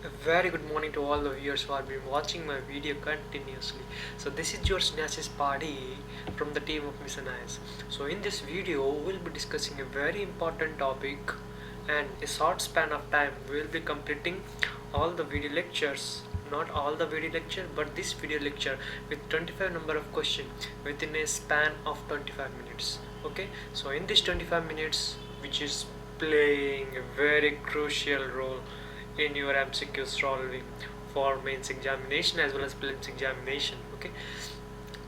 A very good morning to all the viewers who have been watching my video continuously. So this is your Snatches Party from the team of Mission Eyes. So in this video we'll be discussing a very important topic, and a short span of time we'll be completing all the video lectures. Not all the video lecture, but this video lecture with 25 number of questions within a span of 25 minutes. Okay, so in this 25 minutes, which is playing a very crucial role in your MCQ solving for mains examination as well as prelims examination. Okay,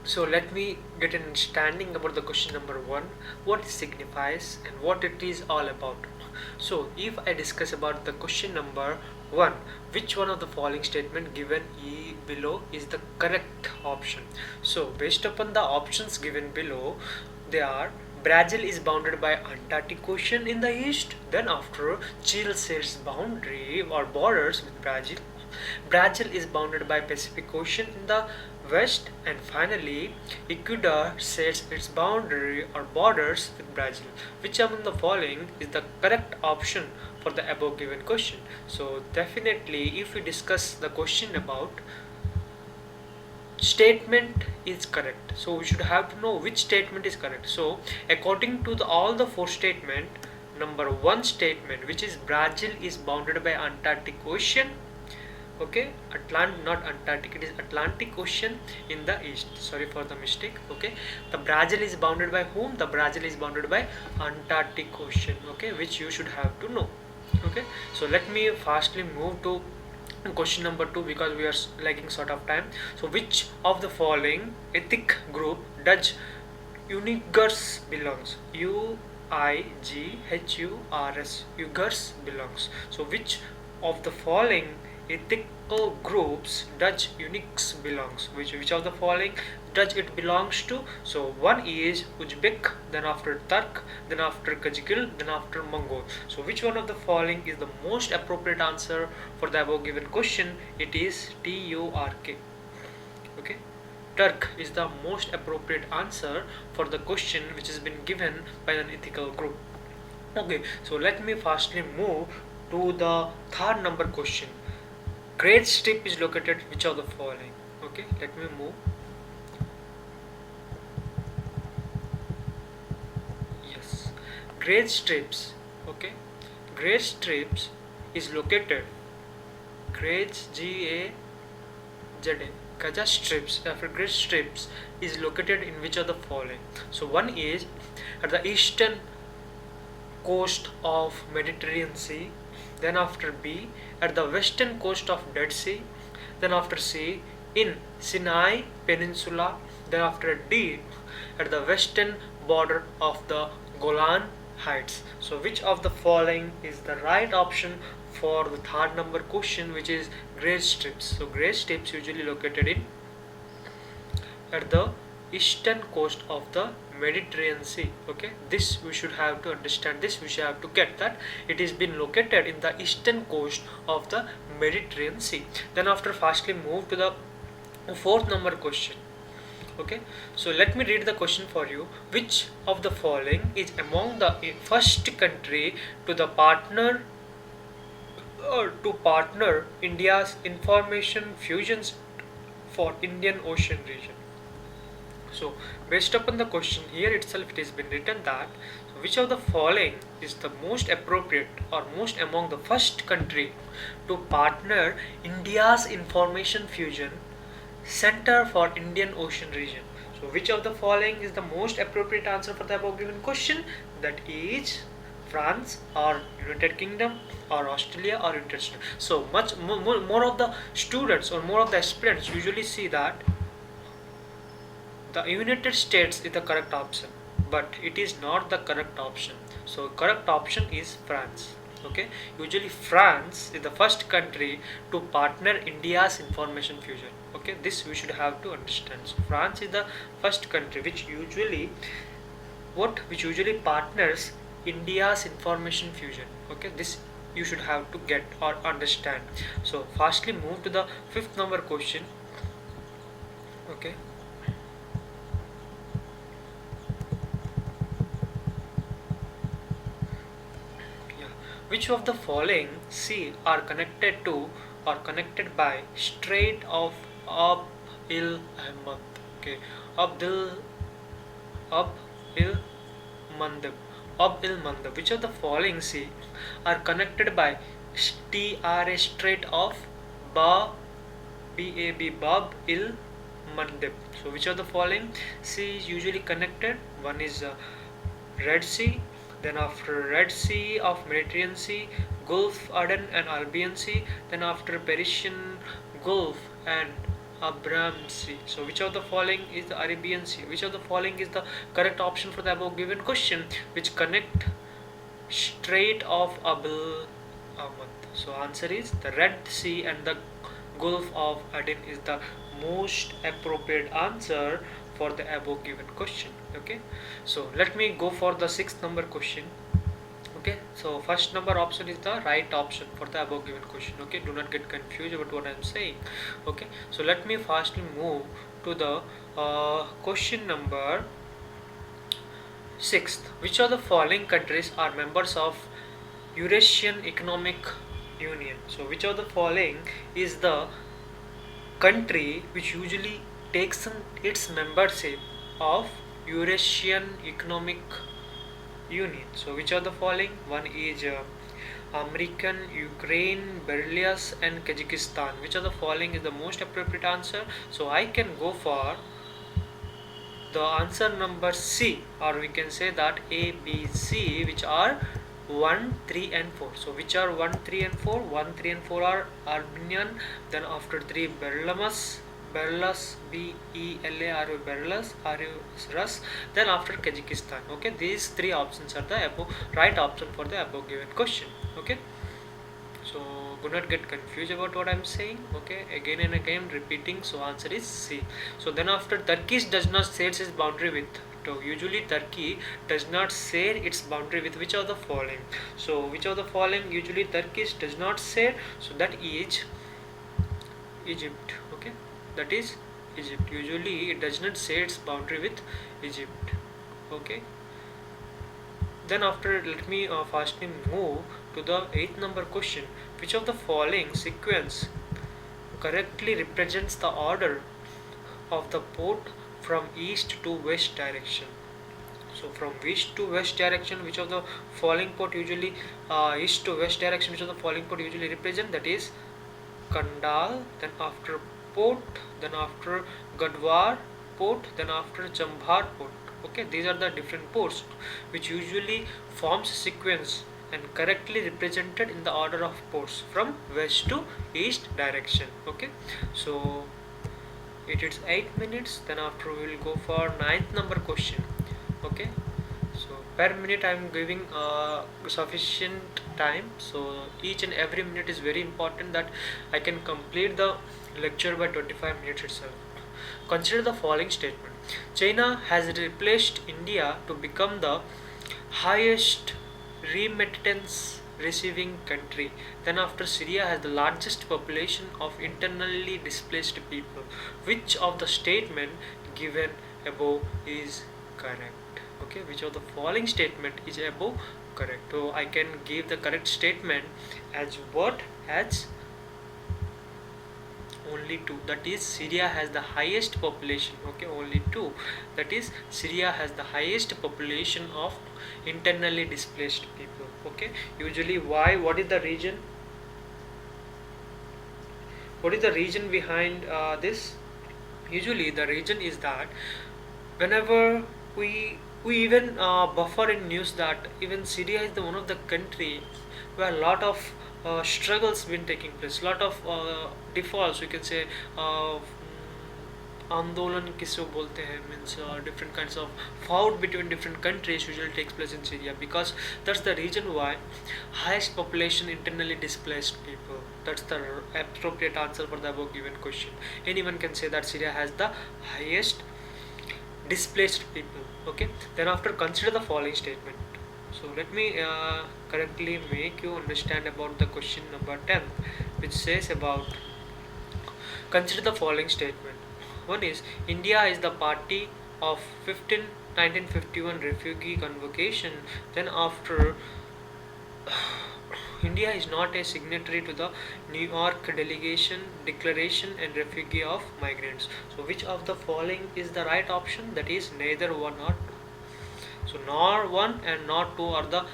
so let me get an understanding about the question number one, what it signifies and what it is all about. So if I discuss about the question number one, which one of the following statement given below is the correct option? So based upon the options given below, they are: Brazil is bounded by Antarctic Ocean in the east. Then after, Chile shares boundary or borders with Brazil. Brazil is bounded by Pacific Ocean in the west, and finally Ecuador shares its boundary or borders with Brazil. Which among the following is the correct option for the above given question? So definitely if we discuss the question about statement is correct, so we should have to know which statement is correct. So according to all the four statement, number one statement, which is Brazil is bounded by Antarctic Ocean. Okay, not Antarctic, it is Atlantic Ocean in the east. Sorry for the mistake. Okay, the Brazil is bounded by whom? The Brazil is bounded by Antarctic Ocean. Okay, which you should have to know. Okay, so let me fastly move to question number two because we are lagging short of time. So which of the following ethnic group does Uyghurs belongs? Uighurs, Uyghurs belongs. So which of the following ethical groups does Unix belongs? Which of the following does it belongs to? So one is Uzbek, then after Turk, then after Kazakh, then after Mongol. So which one of the following is the most appropriate answer for the above given question? It is Turk. Okay, Turk is the most appropriate answer for the question which has been given by an ethical group. Okay, so let me fastly move to the third number question. Great strip is located which of the following? Okay, let me move. Yes, Great strips. Okay, Great strips is located. Great GAZA. Gaza strips, after Great strips is located in which of the following? So one is at the eastern coast of Mediterranean Sea, then after B at the western coast of Dead Sea, then after C in Sinai Peninsula, then after D at the western border of the Golan Heights. So which of the following is the right option for the third number question, which is Great strips? So Great strips usually located in at the eastern coast of the Mediterranean Sea. Okay, this we should have to understand, this we should have to get that it is been located in the eastern coast of the Mediterranean Sea. Then after fastly move to the fourth number question. Okay, so let me read the question for you. Which of the following is among the first country to the partner India's information fusions for Indian Ocean region? So based upon the question here itself, it has been written that which of the following is the most appropriate or most among the first country to partner India's information fusion center for Indian Ocean region? So which of the following is the most appropriate answer for the above given question? That is France or United Kingdom or Australia or International. So much more of the students or more of the aspirants usually see that the United States is the correct option, but it is not the correct option. So correct option is France. Okay, usually France is the first country to partner India's information fusion. Okay, this we should have to understand. So France is the first country which usually partners India's information fusion. Okay, this you should have to get or understand. So fastly move to the fifth number question. Okay, yeah. Which of the following C are connected to are connected by Strait of Ab il Ahmad. Okay, Abdul Ab il Mandab. Ab il Mandab. Which of the following sea are connected by TRA Strait of Ba Bab il Mandeb? So which of the following sea is usually connected? One is Red Sea, then after Red Sea of Mediterranean Sea, Gulf Aden and Arabian Sea, then after Persian Gulf and Abraham Sea. So which of the following is the Arabian Sea? Which of the following is the correct option for the above given question, which connect Strait of Abul Ahmad? So answer is the Red Sea and the Gulf of Aden is the most appropriate answer for the above given question. Okay, so let me go for the sixth number question. Okay, so first number option is the right option for the above given question. Okay, do not get confused about what I am saying. Okay, so let me fastly move to the question number sixth. Which of the following countries are members of Eurasian Economic Union? So which of the following is the country which usually takes its membership of Eurasian Economic Union? So which of the following? One is American, Ukraine, Belarus and Kazakhstan. Which of the following is the most appropriate answer? So I can go for the answer number C, or we can say that A, B, C, which are 1, 3 and 4. So which are 1, 3 and 4? 1, 3 and 4 are Armenian, then after 3 Belarus, Belarus, Rus, then after Kazakhstan. Okay, these three options are the above right option for the above given question. Okay, so do not get confused about what I'm saying. Okay, again and again repeating. So answer is C. So then after Turkey does not share its boundary with. So usually Turkey does not share its boundary with which of the following? So which of the following usually Turkey does not share? So that is Egypt. Okay, that is Egypt. Usually it does not share its boundary with Egypt. Okay, then after let me fastly move to the 8th number question. Which of the following sequence correctly represents the order of the port from east to west direction? So from east to west direction, which of the following port usually east to west direction, which of the following port usually represent? That is Kandal, then after port, then after Gadwar port, then after Chambhar port. Okay, these are the different ports which usually forms sequence and correctly represented in the order of ports from west to east direction. Okay, so it is 8 minutes. Then after we will go for 9th number question. Okay, so per minute I am giving sufficient time, so each and every minute is very important that I can complete the lecture by 25 minutes itself. Consider the following statement. China has replaced India to become the highest remittance receiving country. Then after Syria has the largest population of internally displaced people. Which of the statement given above is correct? Okay, which of the following statement is above correct? So I can give the correct statement as what? As only two, that is Syria has the highest population. Okay, only two, that is Syria has the highest population of internally displaced people. Okay, usually why? What is the reason? What is the reason behind this? Usually the reason is that whenever we even buffer in news that even Syria is the one of the country where a lot of struggles been taking place, lot of defaults, we can say आंदोलन किसको बोलते हैं, means different kinds of fight between different countries usually takes place in Syria, because that's the reason why highest population internally displaced people. That's the appropriate answer for the above given question. Anyone can say that Syria has the highest displaced people. Okay, then after consider the following statement. So let me correctly make you understand about the question number 10, which says about consider the following statement. One is India is the party of 1951 refugee convocation. Then after India is not a signatory to the New York Delegation Declaration and Refugee of Migrants. So which of the following is the right option? That is neither one or two. So nor one and nor two are the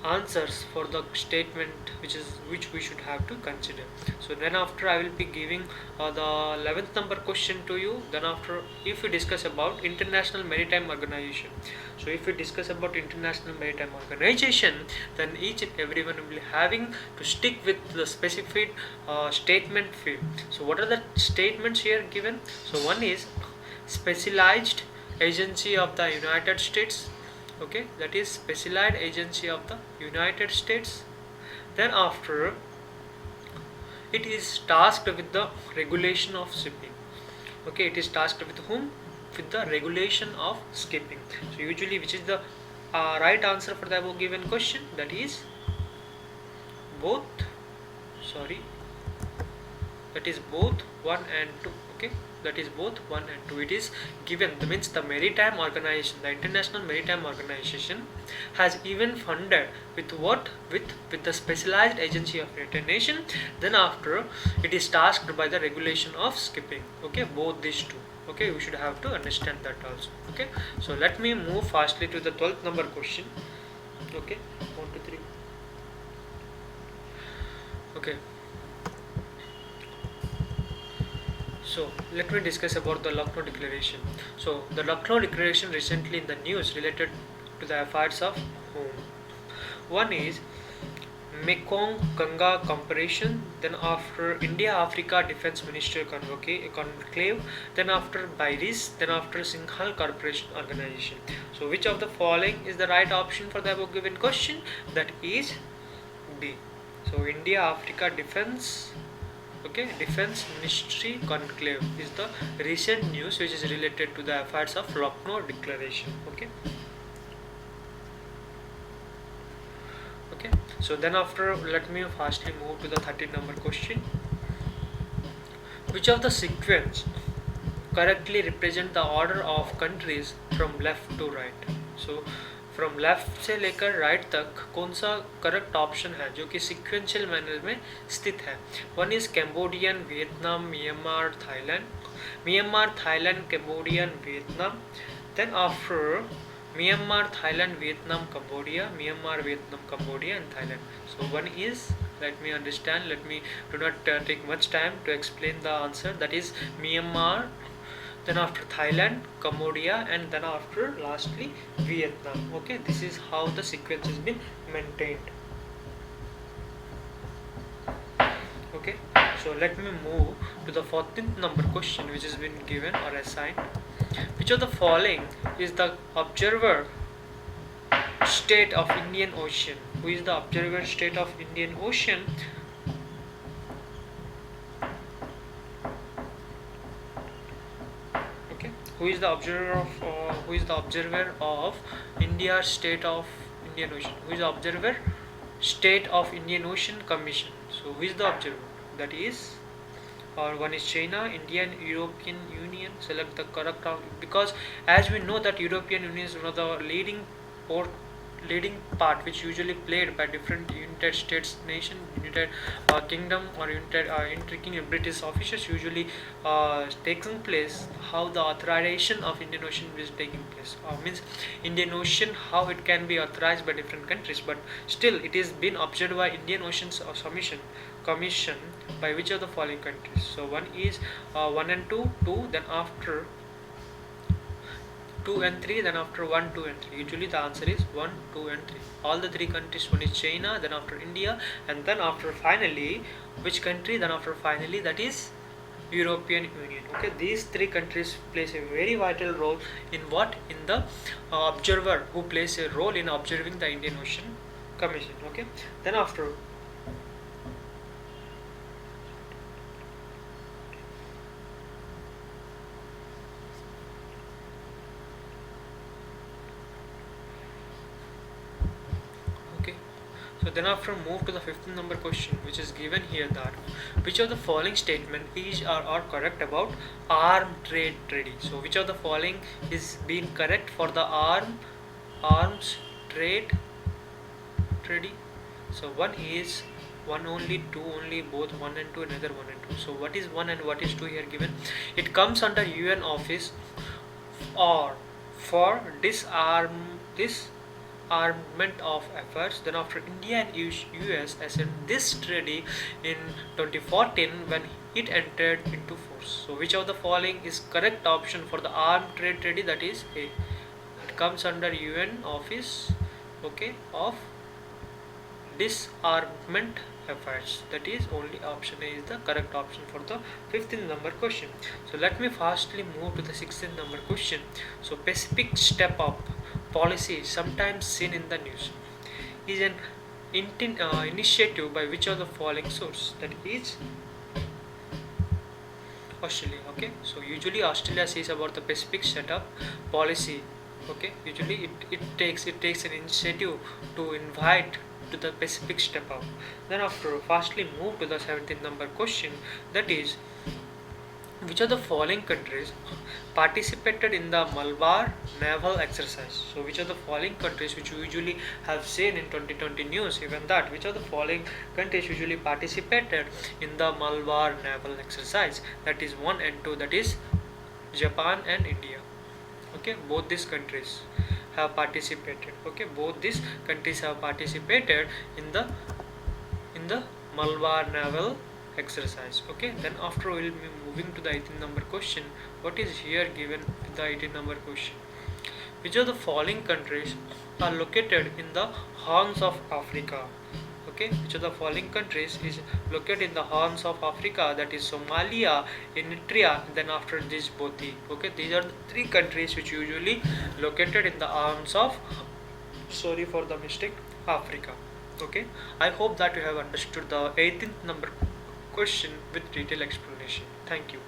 answers for the statement which we should have to consider. So then after I will be giving the 11th number question to you. Then after, if we discuss about International Maritime Organization, so if we discuss about International Maritime Organization, then each and everyone will be having to stick with the specific statement field. So what are the statements here given? So one is specialized agency of the United States. Okay, that is specialized agency of the United States. Then after, it is tasked with the regulation of shipping. Okay, it is tasked with whom? With the regulation of shipping. So usually, which is the right answer for the above given question? That is both. Sorry, that is both 1 and 2. Okay, that is both 1 and 2. It is given, that means the maritime organization, the International Maritime Organization has even funded with what? With the specialized agency of United Nations. Then after, it is tasked by the regulation of shipping. Okay, both these two. Okay, we should have to understand that also. Okay, so let me move fastly to the 12th number question. Okay, 1 2 3. Okay, so let me discuss about the Lucknow Declaration. So the Lucknow Declaration recently in the news related to the affairs of whom? One is Mekong Ganga Cooperation, then after India Africa Defence Minister Conclave, then after BIRIS, then after Singhal Corporation Organization. So which of the following is the right option for the above given question? That is B. So India Africa Defence, okay, Defence Ministry Conclave is the recent news which is related to the affairs of Lucknow Declaration. Okay. Okay, so then after, let me fastly move to the 13th number question. Which of the sequence correctly represent the order of countries from left to right? So from left से लेकर right तक कौन सा correct option है जो कि sequential manner में स्थित है? One is Cambodian, Vietnam, Myanmar, Thailand, Cambodian, Vietnam. Then after Myanmar, Thailand, Vietnam, Cambodia, Myanmar, Vietnam, Cambodia, and Thailand. So one is, let me understand, let me do not take much time to explain the answer. That is Myanmar, then after Thailand, Cambodia, and then after lastly Vietnam. Okay, this is how the sequence has been maintained. Okay, so let me move to the 14th number question which has been given or assigned. Which of the following is the observer state of Indian Ocean? Who is the observer state of Indian Ocean? Okay, who is the observer of India state of Indian Ocean? Who is the observer state of Indian Ocean Commission? So who is the observer? That is, or one is China, India, and European Union. Select the correct because as we know that European Union is one of the leading part which usually played by different United States nation, United Kingdom, or United British officials usually taking place. How the authorization of Indian Ocean is taking place means Indian Ocean, how it can be authorized by different countries, but still it is been observed by Indian Oceans Commission by which of the following countries? So one is 1 and 2, then after 2 and 3, then after 1, 2 and 3. Usually the answer is 1, 2 and 3. All the three countries, one is China, then after India, and then after finally which country? Then after finally that is European Union. Okay, these three countries plays a very vital role in what? In the observer who plays a role in observing the Indian Ocean Commission. Okay, then after so then after move to the 15th number question which is given here, that which of the following statement is are correct about arm trade treaty? So which of the following is being correct for the arms trade treaty? So one is one only, two only, both one and two, another one and two. So what is one and what is two here given? It comes under UN office or for disarmament of efforts. Then after India and US ascended this treaty in 2014 when it entered into force. So which of the following is correct option for the armed trade treaty? That is A. It comes under UN office, okay, of disarmament efforts. That is only option A is the correct option for the 15th number question. So let me fastly move to the 16th number question. So Pacific Step Up policy, sometimes seen in the news, is an initiative by which of the following source? That is Australia. Okay, so usually Australia says about the Pacific setup policy. Okay, usually it takes an initiative to invite to the Pacific step up. Then after fastly move to the 17th number question, that is which of the following countries participated in the Malabar naval exercise? So which of the following countries, which you usually have seen in 2020 news, even that, which of the following countries usually participated in the Malabar naval exercise? That is 1 and 2, that is Japan and India. Okay, both these countries have participated. Okay, both these countries have participated in the Malabar naval exercise. Okay, then after we will be moving to the 18th number question. What is here given with the 18th number question? Which of the following countries are located in the horns of Africa? Okay, which of the following countries is located in the horns of Africa? That is Somalia, Eritrea, then after this Djibouti. Okay, these are the three countries which usually located in the horns of, sorry for the mistake, Africa. Okay, I hope that you have understood the 18th number question with detailed explanation. Thank you.